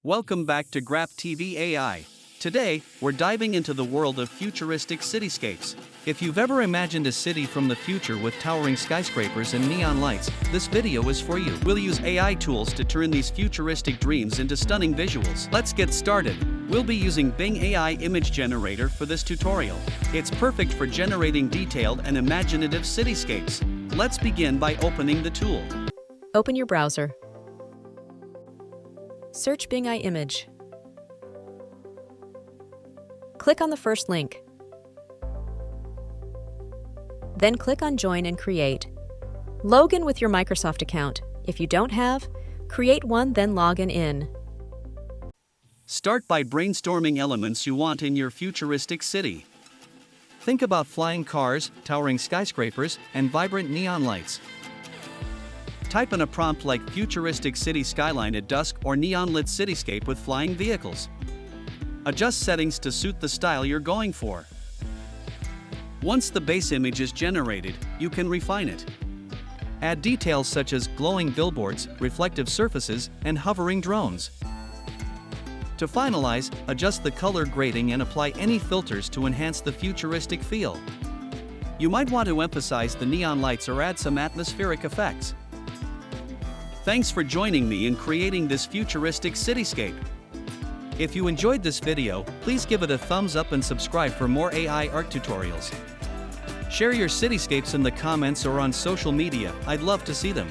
Welcome back to Grap TV AI. Today, we're diving into the world of futuristic cityscapes. If you've ever imagined a city from the future with towering skyscrapers and neon lights, this video is for you. We'll use AI tools to turn these futuristic dreams into stunning visuals. Let's get started. We'll be using Bing AI Image Generator for this tutorial. It's perfect for generating detailed and imaginative cityscapes. Let's begin by opening the tool. Open your browser. Search Bing AI Image. Click on the first link. Then click on Join and Create. Log in with your Microsoft account. If you don't have, create one, then log in. Start by brainstorming elements you want in your futuristic city. Think about flying cars, towering skyscrapers, and vibrant neon lights. Type in a prompt like futuristic city skyline at dusk or neon-lit cityscape with flying vehicles. Adjust settings to suit the style you're going for. Once the base image is generated, you can refine it. Add details such as glowing billboards, reflective surfaces, and hovering drones. To finalize, adjust the color grading and apply any filters to enhance the futuristic feel. You might want to emphasize the neon lights or add some atmospheric effects. Thanks for joining me in creating this futuristic cityscape. If you enjoyed this video, please give it a thumbs up and subscribe for more AI art tutorials. Share your cityscapes in the comments or on social media, I'd love to see them.